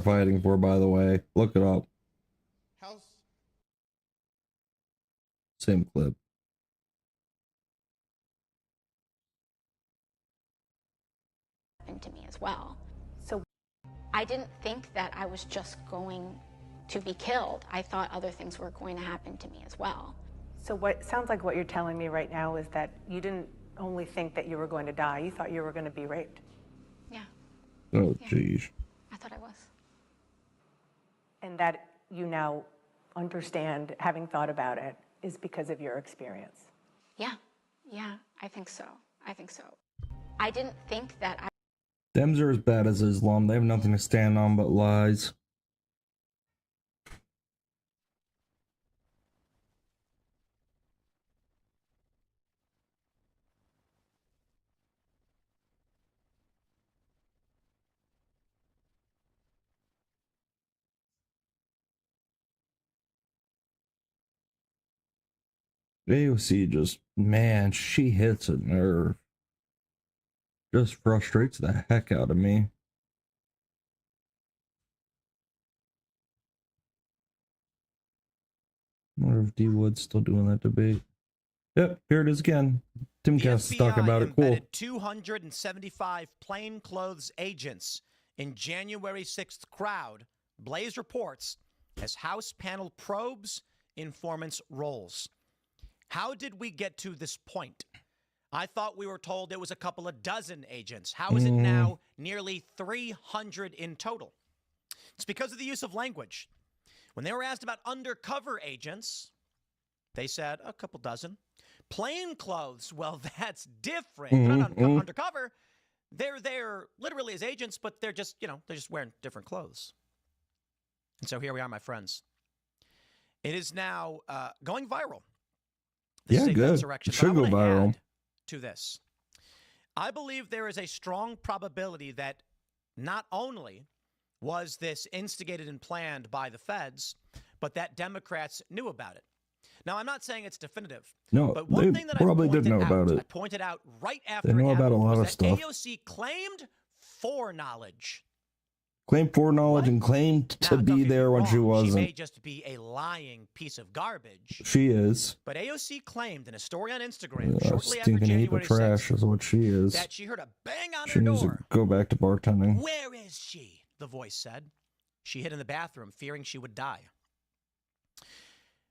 fighting for, by the way. Look it up. House. Same clip. To me as well. So I didn't think that I was just going to be killed. I thought other things were going to happen to me as well. So what sounds like what you're telling me right now is that you didn't only think that you were going to die, you thought you were going to be raped. Yeah. Oh, jeez. I thought I was. And that you now understand, having thought about it, is because of your experience. Yeah. Yeah, I think so. I think so. I didn't think that I Dems are as bad as Islam. They have nothing to stand on but lies. AOC just, man, she hits a nerve. Just frustrates the heck out of me. I wonder if D Wood's still doing that debate. Yep, here it is again. TimCast is talking about it. Cool. 275 plainclothes agents in January 6th crowd, Blaze reports, as House panel probes informants' roles. How did we get to this point? I thought we were told it was a couple of dozen agents. How is it now nearly 300 in total? It's because of the use of language. When they were asked about undercover agents, they said a couple dozen. Plainclothes, well, that's different. They're not undercover. They're there literally as agents, but they're just, they're just wearing different clothes. And so here we are, my friends. It is now going viral. This is a good. insurrection, Should go viral. To this, I believe there is a strong probability that not only was this instigated and planned by the feds, but that Democrats knew about it. Now, I'm not saying it's definitive. No, but one thing that probably did know about it. I pointed out right after they know about a lot of stuff. AOC claimed foreknowledge. Claimed foreknowledge and claimed to be there when she wasn't. She may just be a lying piece of garbage. She is. But AOC claimed in a story on Instagram shortly after stinking heap January of trash 6th, is what she is. that she heard a bang on She her needs door. to go back to bartending. Where is she? The voice said. She hid in the bathroom, fearing she would die.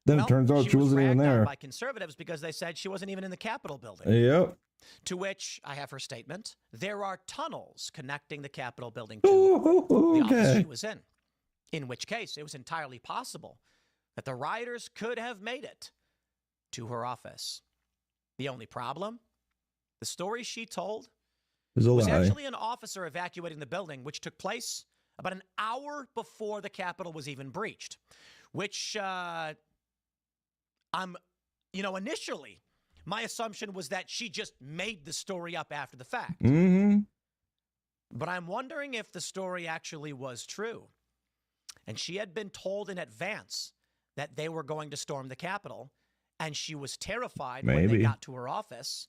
Then it turns out she wasn't even there. By conservatives because they said she wasn't even in the Capitol building. Yep. To which I have her statement. There are tunnels connecting the Capitol building to the office she was in which case it was entirely possible that the rioters could have made it to her office. The only problem, the story she told was actually an officer evacuating the building, which took place about an hour before the Capitol was even breached, which initially my assumption was that she just made the story up after the fact. But I'm wondering if the story actually was true. And she had been told in advance that they were going to storm the Capitol, and she was terrified when they got to her office.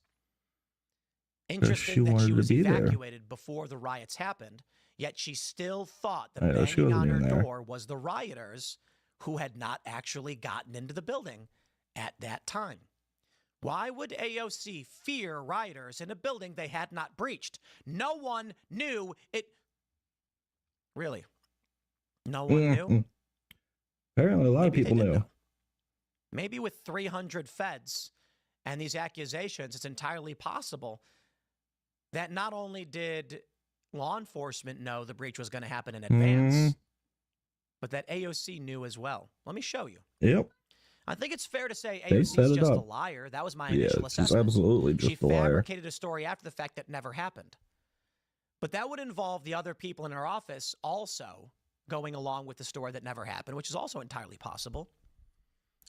Interesting that she was evacuated before the riots happened, yet she still thought the banging on her door was the rioters who had not actually gotten into the building at that time. Why would AOC fear rioters in a building they had not breached? No one knew it. Really? No one knew? Apparently a lot of people knew. Maybe with 300 feds and these accusations, it's entirely possible that not only did law enforcement know the breach was going to happen in advance, but that AOC knew as well. Let me show you. Yep. I think it's fair to say AOC is just a liar. That was my initial assessment. She's absolutely just a liar. She fabricated a story after the fact that never happened. But that would involve the other people in her office also going along with the story that never happened, which is also entirely possible.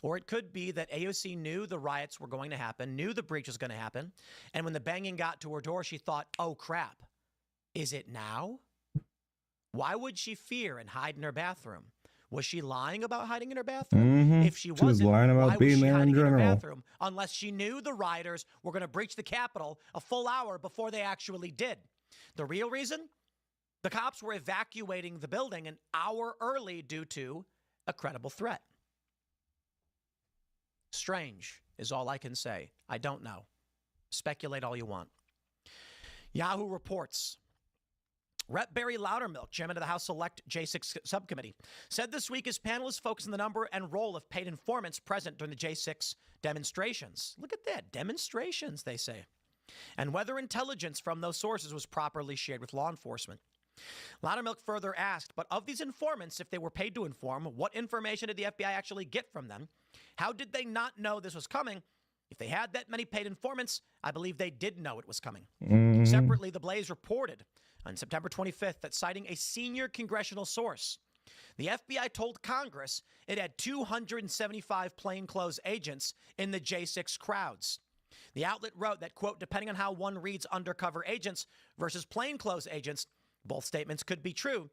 Or it could be that AOC knew the riots were going to happen, knew the breach was going to happen, and when the banging got to her door, she thought, oh, crap, is it now? Why would she fear and hide in her bathroom? Was she lying about hiding in her bathroom? If she wasn't, lying about why was being she there in hiding in her general? bathroom? Unless she knew the rioters were going to breach the Capitol a full hour before they actually did. The real reason? The cops were evacuating the building an hour early due to a credible threat. Strange is all I can say. I don't know. Speculate all you want. Yahoo reports. Rep. Barry Loudermilk, chairman of the House Select J6 subcommittee, said this week his panel is focused on the number and role of paid informants present during the J6 demonstrations. Look at that. Demonstrations, they say. And whether intelligence from those sources was properly shared with law enforcement. Loudermilk further asked, but of these informants, if they were paid to inform, what information did the FBI actually get from them? How did they not know this was coming? If they had that many paid informants, I believe they did know it was coming. Separately, the Blaze reported on September 25th that, citing a senior congressional source, the FBI told Congress it had 275 plainclothes agents in the J6 crowds. The outlet wrote that, quote, depending on how one reads undercover agents versus plainclothes agents, both statements could be true,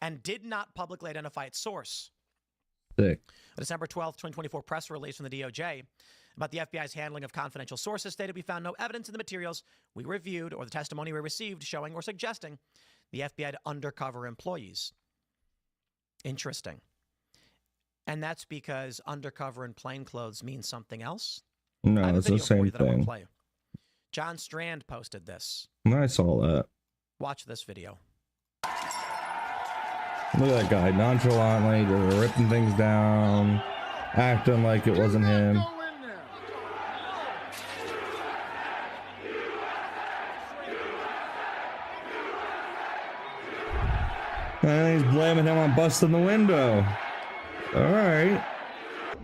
and did not publicly identify its source. Sick. A December 12th, 2024 press release from the DOJ about the FBI's handling of confidential sources stated we found no evidence in the materials we reviewed or the testimony we received showing or suggesting the FBI had undercover employees. Interesting. And that's because undercover and plainclothes means something else? No, it's the same thing. Play. John Strand posted this. I saw that. Watch this video. Look at that guy, nonchalantly just ripping things down, acting like it wasn't him. And he's blaming him on busting the window. All right.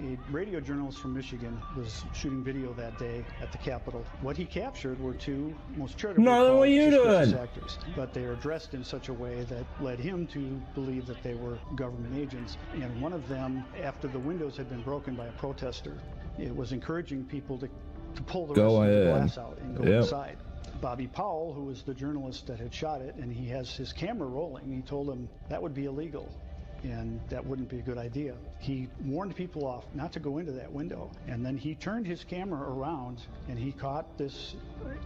A radio journalist from Michigan was shooting video that day at the Capitol. What he captured were two most charitably what you doing? actors, but they are dressed in such a way that led him to believe that they were government agents. And one of them, after the windows had been broken by a protester, it was encouraging people to pull the rest of the glass out and go inside. Bobby Powell, who was the journalist that had shot it, and he has his camera rolling, he told him that would be illegal. And that wouldn't be a good idea. He warned people off not to go into that window. And then he turned his camera around and he caught this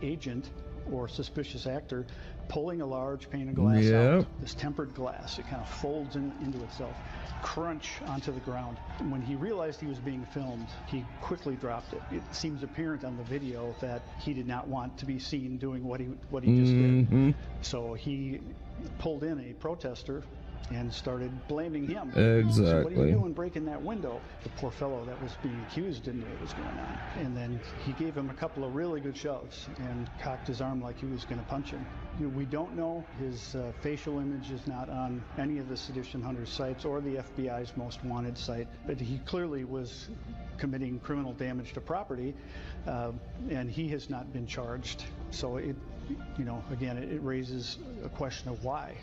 agent or suspicious actor pulling a large pane of glass out. This tempered glass, it kind of folds into itself, crunch onto the ground. And when he realized he was being filmed, he quickly dropped it. It seems apparent on the video that he did not want to be seen doing what he just did. So he pulled in a protester and started blaming him. Exactly. So what are you doing breaking that window? The poor fellow that was being accused didn't know what was going on. And then he gave him a couple of really good shoves and cocked his arm like he was going to punch him. We don't know. His facial image is not on any of the Sedition Hunters sites or the FBI's most wanted site, but he clearly was committing criminal damage to property, and he has not been charged. So it, again, it raises a question of why.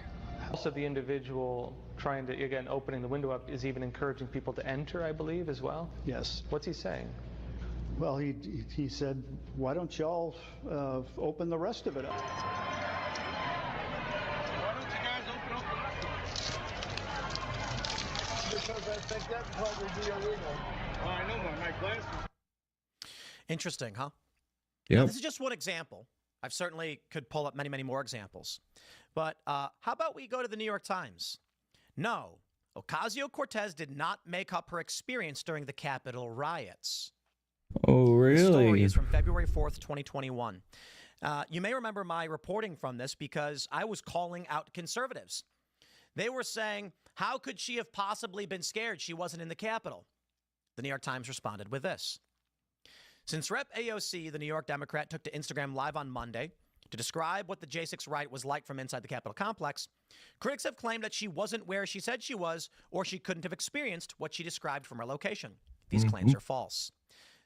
Also, the individual trying to, again, opening the window up is even encouraging people to enter, I believe, as well? Yes. What's he saying? Well, he said, why don't y'all open the rest of it up? Why don't you guys open up the rest? Because I think that'd probably be illegal. Oh, I know my glasses. Interesting, huh? Yeah. Now, this is just one example. I certainly could pull up many, many more examples. But how about we go to the New York Times? No, Ocasio-Cortez did not make up her experience during the Capitol riots. Oh, really? The story is from February 4th, 2021. You may remember my reporting from this because I was calling out conservatives. They were saying, how could she have possibly been scared? She wasn't in the Capitol. The New York Times responded with this. Since Rep. AOC, the New York Democrat, took to Instagram Live on Monday to describe what the J6 riot was like from inside the Capitol complex, critics have claimed that she wasn't where she said she was, or she couldn't have experienced what she described from her location. These claims are false.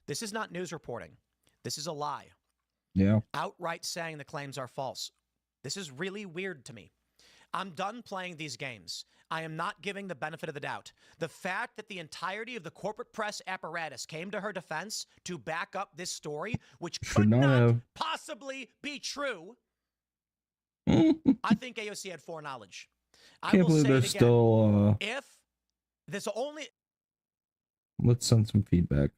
This is not news reporting. This is a lie. Yeah. Outright saying the claims are false. This is really weird to me. I'm done playing these games. I am not giving the benefit of the doubt. The fact that the entirety of the corporate press apparatus came to her defense to back up this story, which could not possibly be true, I think AOC had foreknowledge. Can't believe they're still. If this only. Let's send some feedback.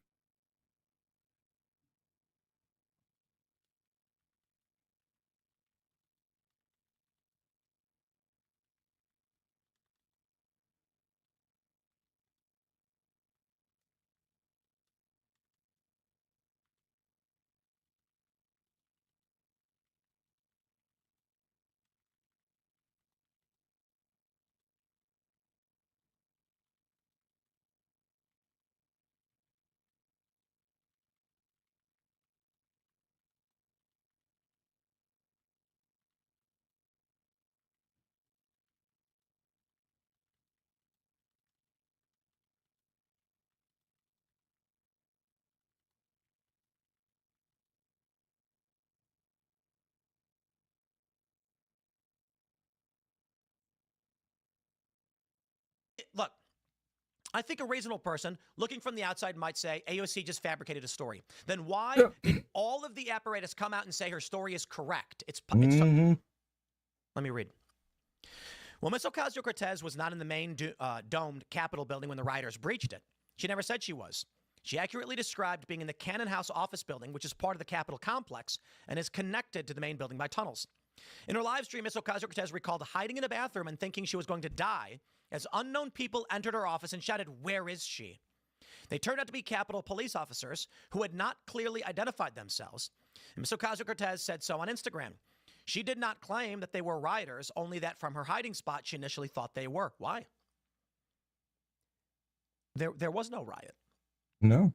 look, I think a reasonable person looking from the outside might say AOC just fabricated a story. Then why did all of the apparatus come out and say her story is correct? Let me read. Well, Ms. Ocasio-Cortez was not in the main domed Capitol building when the rioters breached it. She never said she was. She accurately described being in the Cannon House office building, which is part of the Capitol complex and is connected to the main building by tunnels. In her live stream, Ms. Ocasio-Cortez recalled hiding in a bathroom and thinking she was going to die as unknown people entered her office and shouted, "Where is she?" They turned out to be Capitol police officers who had not clearly identified themselves. And Ms. Ocasio-Cortez said so on Instagram. She did not claim that they were rioters, only that from her hiding spot, she initially thought they were. Why? There was no riot. No.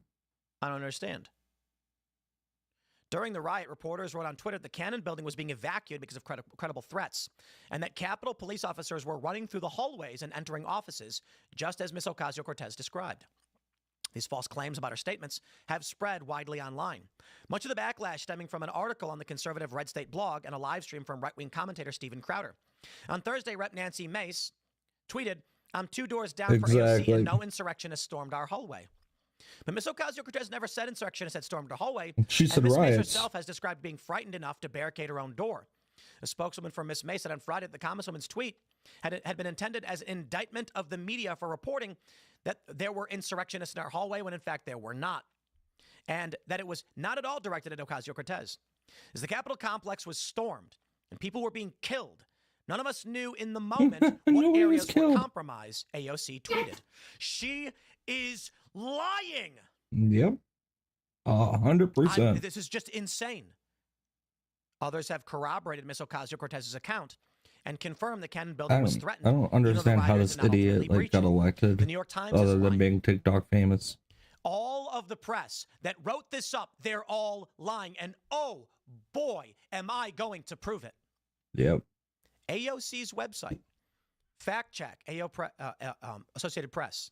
I don't understand. During the riot, reporters wrote on Twitter that the Cannon building was being evacuated because of credible threats, and that Capitol police officers were running through the hallways and entering offices, just as Ms. Ocasio-Cortez described. These false claims about her statements have spread widely online. Much of the backlash stemming from an article on the conservative Red State blog and a live stream from right-wing commentator Steven Crowder. On Thursday, Rep. Nancy Mace tweeted, "I'm 2 doors down for AOC and no insurrectionist stormed our hallway." But Ms. Ocasio-Cortez never said insurrectionists had stormed her hallway. She said Ms. Mace riots. herself has described being frightened enough to barricade her own door. A spokeswoman for Ms. Mace said on Friday that the Congresswoman's tweet had been intended as an indictment of the media for reporting that there were insurrectionists in our hallway when in fact there were not, and that it was not at all directed at Ocasio-Cortez. As the Capitol complex was stormed and people were being killed, none of us knew in the moment what areas were compromised, AOC tweeted. She is lying. Yep. 100%. This is just insane. Others have corroborated Ms. Ocasio-Cortez's account and confirmed the Cannon building was threatened. I don't understand how this idiot got elected. The New York Times other is than being TikTok famous. All of the press that wrote this up, they're all lying. And oh boy, am I going to prove it. Yep. AOC's website, fact check, Associated Press.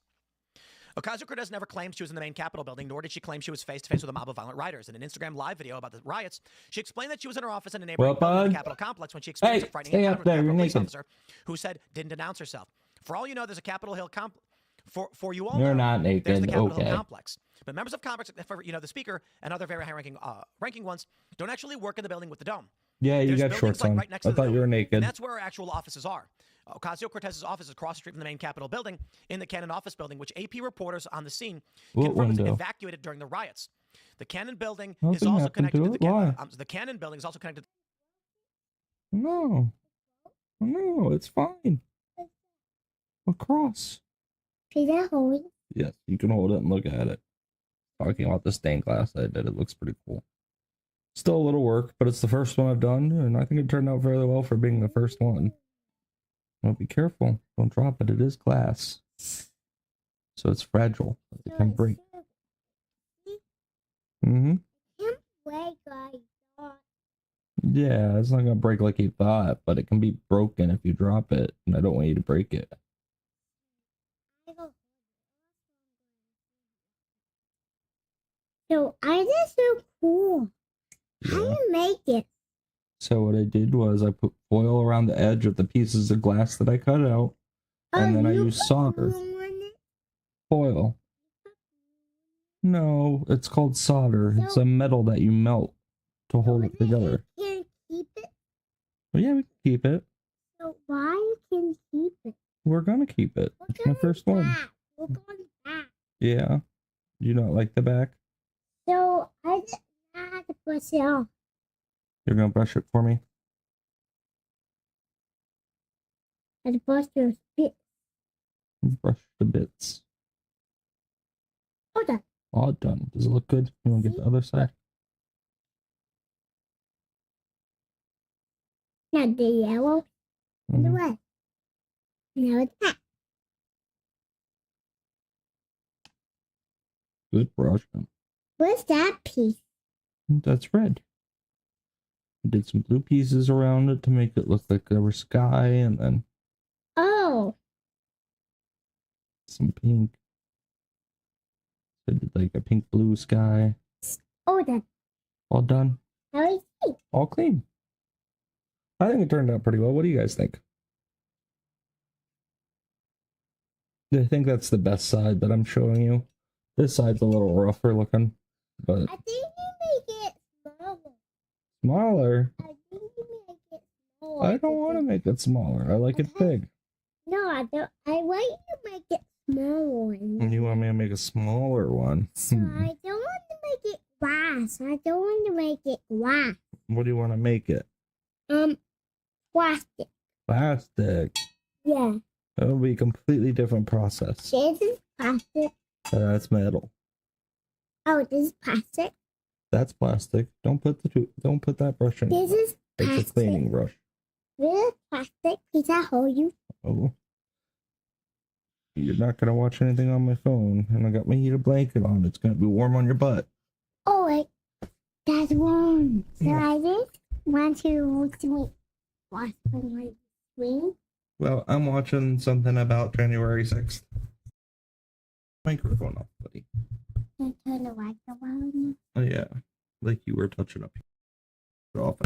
Ocasio-Cortez never claimed she was in the main Capitol building, nor did she claim she was face-to-face with a mob of violent rioters. In an Instagram live video about the riots, she explained that she was in her office in a neighboring building in the Capitol complex when she experienced a frightening encounter with a Capitol police officer who said didn't announce herself. For all you know, there's a Capitol Hill complex. For you all, you're not naked. There's the Capitol okay. Hill complex. But members of Congress, the Speaker and other very high-ranking ones, don't actually work in the building with the dome. Yeah, you got shorts on. Right next I to thought you were naked. And that's where our actual offices are. Ocasio-Cortez's office is across the street from the main Capitol building in the Cannon office building, which AP reporters on the scene confirmed was evacuated during the riots. The Cannon building is also connected to the Cannon building is also connected. No, it's fine. Across. Is that holding? Yes, you can hold it and look at it. Talking about the stained glass I did, it looks pretty cool. Still a little work, but it's the first one I've done, and I think it turned out fairly well for being the first one. Well, be careful. Don't drop it. It is glass. So it's fragile. It can break. Mm-hmm. Yeah, it's not going to break like you thought, but it can be broken if you drop it, and I don't want you to break it. So I just so cool. How do you make it? So what I did was I put foil around the edge of the pieces of glass that I cut out, and then I used solder. Foil. No, it's called solder. It's a metal that you melt to hold it together. Can keep it? Well, yeah, we can keep it. So why can keep it? We're gonna keep it. It's my first one. We're going back. Yeah. You don't like the back? So I just have to push it off. You're gonna brush it for me? And brush your bits. Brush the bits. All done. All done. Does it look good? You wanna get the other side? Now the yellow and the red. Now it's that. Good brushing. What's that piece? That's red. I did some blue pieces around it to make it look like there was sky, and then some pink. So I did like a pink blue sky. All done. All done. Now it's pink. All clean. I think it turned out pretty well. What do you guys think? I think that's the best side that I'm showing you. This side's a little rougher looking, but I think you make it smaller. smaller. I think you make it smaller. I don't want to make it smaller. I like it big. No, I don't. I want you to make it smaller. And you want me to make a smaller one? So I don't want to make it glass. I don't want to make it glass. What do you want to make it? Plastic. Plastic. Yeah. That'll be a completely different process. This is plastic. That's metal. Oh, this is plastic. That's plastic. Don't put that brush in. This is It's plastic. a cleaning brush. This is plastic. Does that hold you? Oh. You're not gonna watch anything on my phone, and I got my heated blanket on. It's gonna be warm on your butt. Oh, wait. That's warm. So Yeah. I just want to watch on my screen. Well, I'm watching something about January 6th. Microphone off, buddy. And turn the light on. Oh, yeah. Like you were touching up off.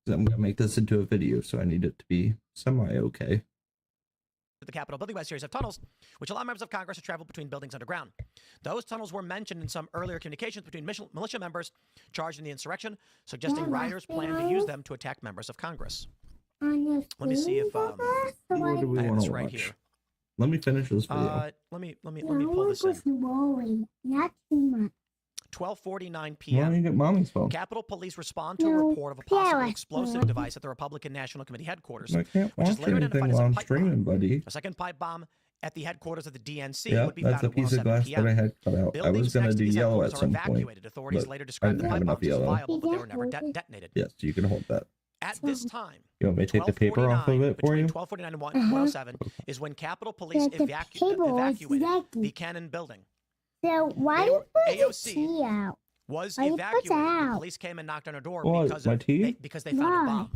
I'm gonna make this into a video, so I need it to be semi-okay. The Capitol building by a series of tunnels, which allow members of Congress to travel between buildings underground. Those tunnels were mentioned in some earlier communications between militia members charged in the insurrection, suggesting Yeah, rioters that's plan to use them to attack members of Congress. On the Let me see if What do I we have want this to right watch? here. Let me finish this video. Let me pull this in. slowly, not too much. 12:49 Why don't p.m. you get mommy's phone? Capitol Police respond to a No, report of a possible Paris, explosive no. device at the Republican National Committee headquarters, I can't which is watch later anything identified as while a I'm pipe streaming, bomb. buddy. A second pipe bomb at the headquarters of the DNC Yeah, would be that's found a at piece of 107 glass p.m. that I had cut out. I was Buildings gonna next to do these yellow at headquarters are some point. evacuated. Authorities but later I described the didn't have pipe enough bombs as yellow. viable, but they were never Is that detonated. Yes, you can hold that. At this time, You want me to take the paper off of it for you? between 12:49 and 1:07 is when Capitol Police But the table is evacuated yucky. the Cannon building. So why you put AOC the tea out? Was Why you put evacuated. that The out? police came and knocked on her door What, because my of tea? because they found a Why? bomb.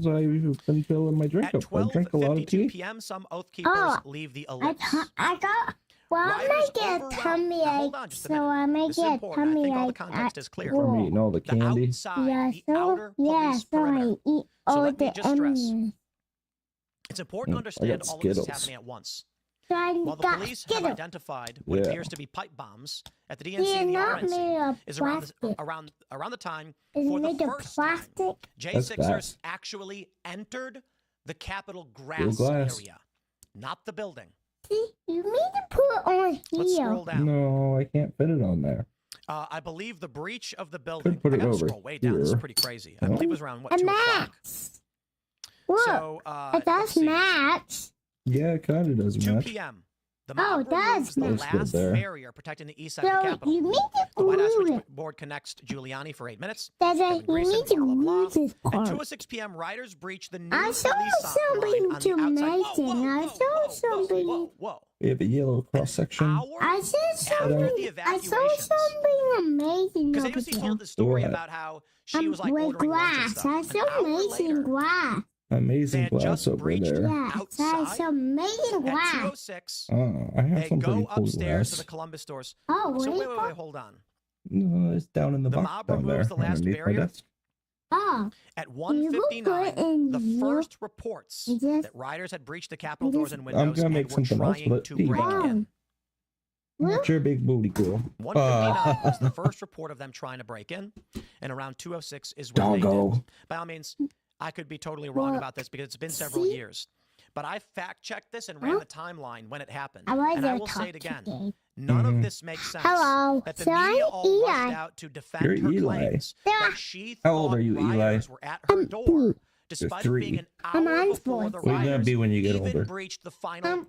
So I've been filling my drink At up. I drink a lot of 12:52 tea. p.m., some oath keepers Oh, leave the I ellipse. got. Well, I Rioters may get a overwhelmed- tummy Now, hold ache, on just a so minute. I may This is get a important. I tummy think all the ache. context is clear. From eating all the The candy. outside, Yeah, the outer so police perimeter. I eat So all let me the just stress. onions. It's important to I understand got all of this is Skittles. happening at once. So I While the got police have Skittles. identified what Yeah. appears to be pipe bombs at the They're DNC and the not RNC made of is around plastic. the time It's for the made of first time plastic. J6ers fast. actually entered the Capitol glass. grass area, not the building. See, you need to put it on Let's here. scroll down. No, I can't fit it on there. I believe the breach of the building. put I it gotta over scroll way down. This is here. pretty crazy. I No. believe it was around what A 2 o'clock. match. Look, So it let's does see. match. Yeah, it kind of does 2 match. p.m. The Oh, mob it does removes the match. That's good last there. barrier protecting the east side of the So Capitol. you need to The White House glue it. switchboard connects Giuliani for 8 minutes. That's Kevin it. You Grayson, need to blah, blah, blah. glue this At part. 2:06 p.m., rioters breach the new I police saw line something on the outside. amazing. I saw something. Whoa. We have a yellow cross section. I saw something. the I saw evacuations. something amazing. Because over AOC there. told the story What? about how she was like with ordering lunch and glass. stuff. I An saw hour amazing later, glass. They Amazing had glass just over breached there. Yes, I outside saw amazing at glass. 2:06. Oh, I have They some pretty go cool upstairs to glass. the Columbus stores. Oh, So wait. wait, hold on. No, it's down in the The box mob down there removes the last underneath my barrier. desk. Oh, At put 1:59, in the here. first reports Is this- that rioters had breached the Capitol Is this- doors and windows gonna and make were something else trying with to tea. break in. What's your big booty girl? 1:59 was the first report of them trying to break in, and around 2:06 is when they Doggo. did. By all means, I could be totally wrong Well, about this because it's been several see? years. But I fact-checked this and ran Huh? the timeline when it happened. I was And I there will say it again. today. None Mhm. of this makes sense. Hello, That the so I'm media all rushed Eli. out to defend You're her Eli. claims Yeah. that she How old thought are you, Eli? rioters were at her door, despite it three. being an I'm hour on before the board. What are you gonna rioters be when you get even older? breached the final.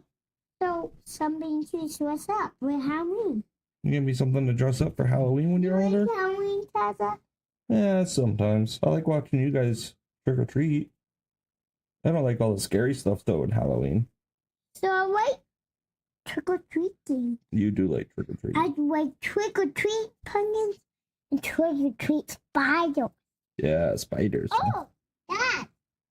So something to dress up with Halloween. You gonna be something to dress up for Halloween when you're older? Halloween, Tazza? Yeah, sometimes. I like watching you guys trick or treat. I don't like all the scary stuff though in Halloween. So I like trick or treating. You do like trick or treat. I like trick or treat pumpkins and trick or treat spiders. Yeah, spiders. Oh, Dad!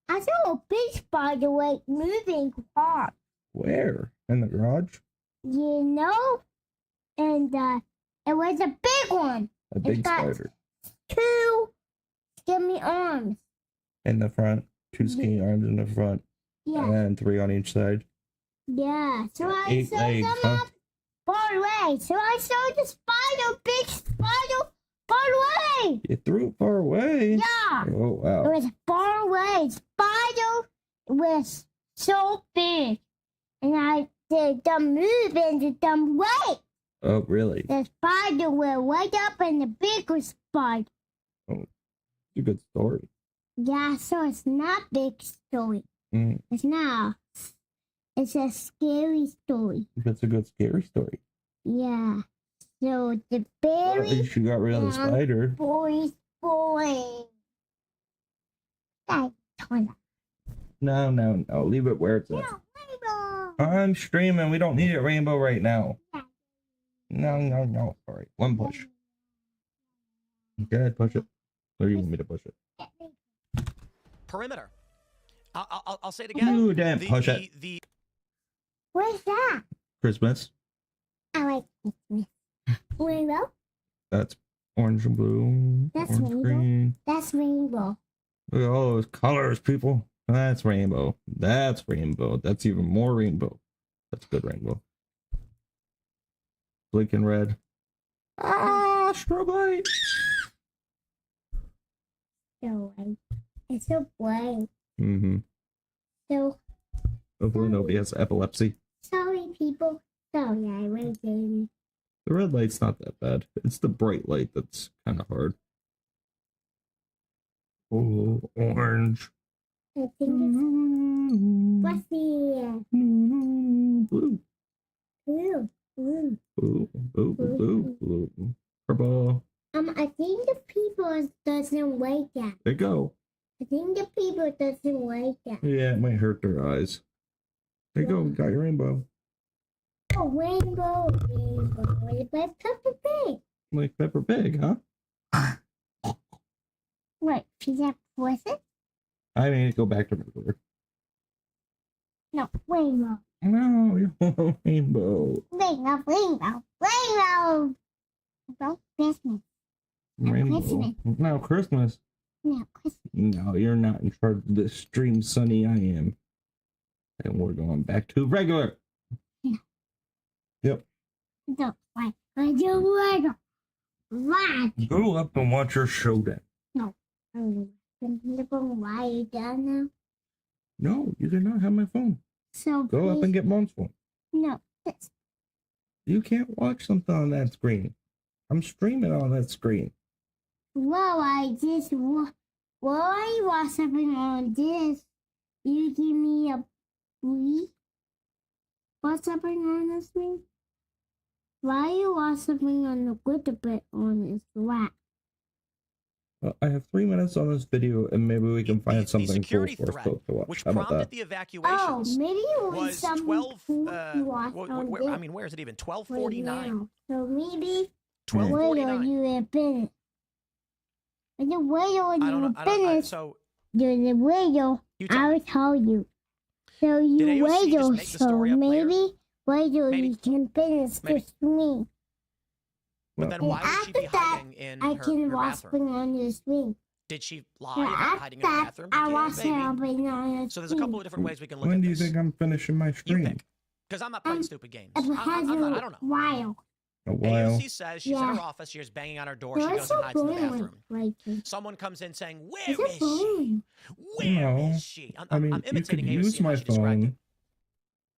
I saw a big spider like moving hard. Where? In the garage? You know? And it was a big one. A big got- spider. 2 skinny arms. In the front. 2 skinny arms in the front. Yeah. And 3 on each side. Yeah, so I 8 saw legs, them huh? up far away. So I saw the spider, big spider, far away. You threw it far away? Yeah. Oh, wow. It was far away. Spider was so big. And I did the move and did them way. Oh, really? The spider went right up in the bigger spider. Oh, it's a good story. Yeah, so it's not big story. Mm, It's not. It's a scary story. that's a good scary story. Yeah. So the Well, at berry least you got rid of the spider. boys boy. No. Leave it where it's at. Yeah, rainbow. I'm streaming. We don't need it rainbow right now. No. All right, one push. Go ahead, push it. Or you want me to push it? Perimeter. I'll say it again. Ooh, damn, push it. What's that? Christmas. I like Christmas. Rainbow? That's orange and blue. That's orange, rainbow. green. That's rainbow. Look at all those colors, people. That's rainbow. That's rainbow. That's even more rainbow. That's good rainbow. Blinking red. Ah, strobe light. So white. It's so bright. Mm-hmm. So Hopefully nobody has epilepsy. sorry, people. Sorry, I was in. The red light's not that bad. It's the bright light that's kind of hard. Oh, orange. I think it's what's the Blue. blue? Blue. Purple. I think the people doesn't like that. There you go. I think the people doesn't like that. Yeah, it might hurt their eyes. There you go. Got your rainbow. Oh, rainbow. It's like Peppa Pig. Like Peppa Pig, huh? What? Is that poison? I mean, go back to regular. No, rainbow. No, you want rainbow. Rainbow. About Christmas. Rainbow. Christmas. No, Christmas. No, Christmas. No, you're not in charge of this stream, Sonny. I am. And we're going back to regular. Yeah. Yep. No, why? I don't want to. Why? Go up and watch your show then. No. I'm going to lie down now. No, you cannot have my phone. So Go up and get Mom's phone. No. You can't watch something on that screen. I'm streaming on that screen. Well, I just while I watch something on this, you give me a free. Watch something on the screen. Why you watch something on the good bit on this rack? Well, I have 3 minutes on this video, and maybe we can find something cool for us both to watch. Which How about prompted that? the evacuations. Oh, maybe it was was something 12. cool to watch on this. I mean, where is it even? right 12:49. now. So maybe 12:49. where you have been. And the way you I don't know. finished, So the radio, you tell I me. will tell you. So you Did AOC wait just make the so story up later? maybe wait till Maybe. you can finish Maybe. the stream. But then And why would she be after that, hiding in I her can watch bathroom? something on the screen. Did she lie So about after hiding in the that, bathroom? I Yeah, watch maybe. something on the So there's a couple of different ways we can look When at do you this. think I'm finishing my You stream? pick. Because I'm not playing stupid games. It has I'm not, I don't know. while. A while. AOC says she's in her office. She's banging on her door. So She it's goes so and hides in the boring. bathroom. Like, Someone comes in saying, "Where it's so is she? boring. Where is No. she?" I mean, I'm you could imitating AOC use and how my she described it. phone.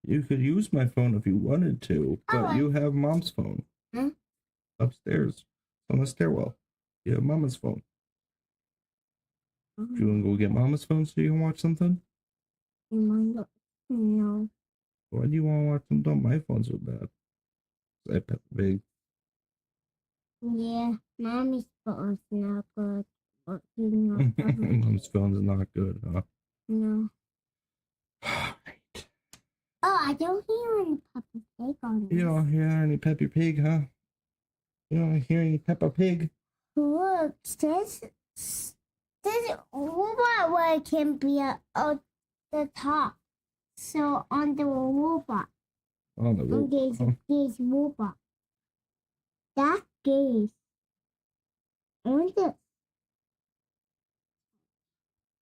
You could use my phone if you wanted to, but Oh, you have Mom's phone. Huh? Upstairs. On the stairwell. You have Mama's phone. Do you want to go get Mama's phone so you can watch something? No. Why do you want to watch something on my phone so bad? I Peppa Pig. Yeah, mommy's phone's not good. But you know, Mom's phone's not good, huh? no. Oh, I don't hear any Peppa Pig on this. You don't hear any Peppa Pig, huh? You don't hear any Peppa Pig? Look, this robot where it can be at the top. So on the robot, On the on roof. this robot, that gaze on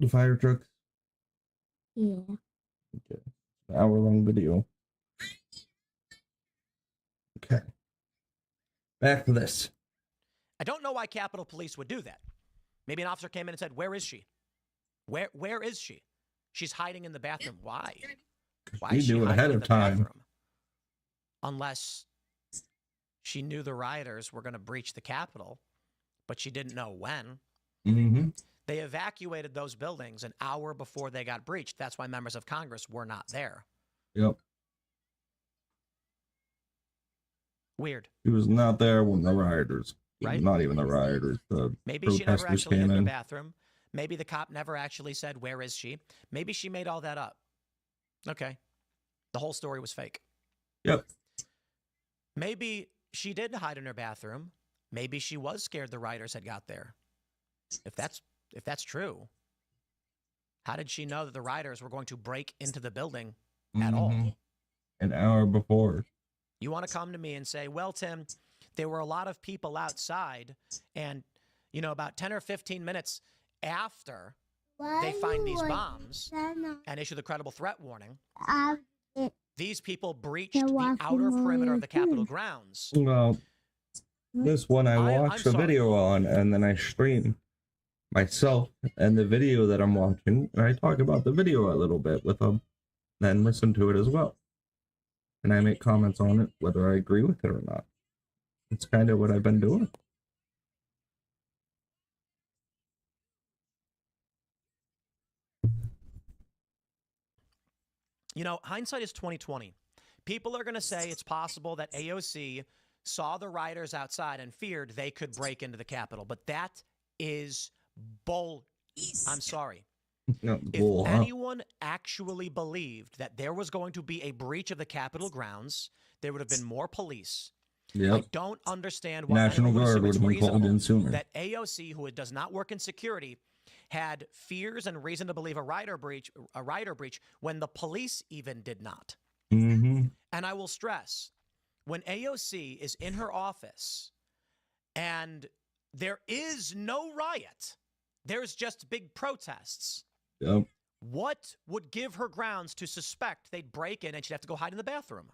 The fire trucks. yeah. Okay. Hour-long video. back to this. I don't know why Capitol Police would do that. Maybe an officer came in and said, "Where is she? Where is she? She's hiding in the bathroom. Why? Why is she do it hiding ahead in of the time. bathroom?" Unless she knew the rioters were going to breach the Capitol, but she didn't know when. Mm-hmm. They evacuated those buildings an hour before they got breached. That's why members of Congress were not there. Yep. Weird. He was not there when the rioters, Right? not even the rioters, the Maybe she never protesters actually hid came in the in. bathroom. Maybe the cop never actually said, "Where is she?" Maybe she made all that up. Okay. The whole story was fake. Yep. Maybe she did hide in her bathroom. Maybe she was scared the rioters had got there. If that's true, how did she know that the rioters were going to break into the building at all? An hour before. You want to come to me and say, "Well, Tim, there were a lot of people outside, and, about 10 or 15 minutes after they find these bombs and issue the credible threat warning, these people breached the outer perimeter of the Capitol grounds." Well, this one I I'm watched the sorry. video on, and then I stream myself and the video that I'm watching, and I talk about the video a little bit with them, then listen to it as well. And I make comments on it, whether I agree with it or not. It's kind of what I've been doing. Hindsight is 20/20. People are going to say it's possible that AOC saw the rioters outside and feared they could break into the Capitol, but that is bull. I'm sorry. If anyone actually believed that there was going to be a breach of the Capitol grounds, there would have been more police. Yep. I don't understand why National anyone Guard assumes would it's have been called in reasonable sooner. that AOC, who does not work in security, had fears and reason to believe a rioter breach when the police even did not. Mm-hmm. And I will stress, when AOC is in her office and there is no riot, there's just big protests. Yep. What would give her grounds to suspect they'd break in and she'd have to go hide in the bathroom?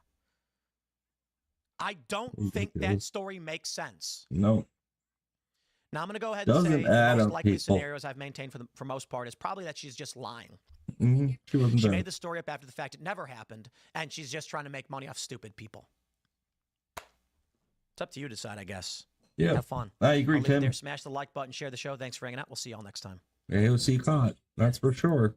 I don't think that story makes sense. No. Now, I'm going to go ahead and Doesn't say the add most up, likely people. scenarios I've maintained for most part is probably that she's just lying. Mm-hmm. She wasn't She there. made the story up after the fact. It never happened, and she's just trying to make money off stupid people. It's up to you to decide, I guess. Yeah. Have fun. I agree, I'll leave it Tim. there. Smash the like button, share the show. Thanks for hanging out. We'll see you all next time. AOC caught. That's for sure.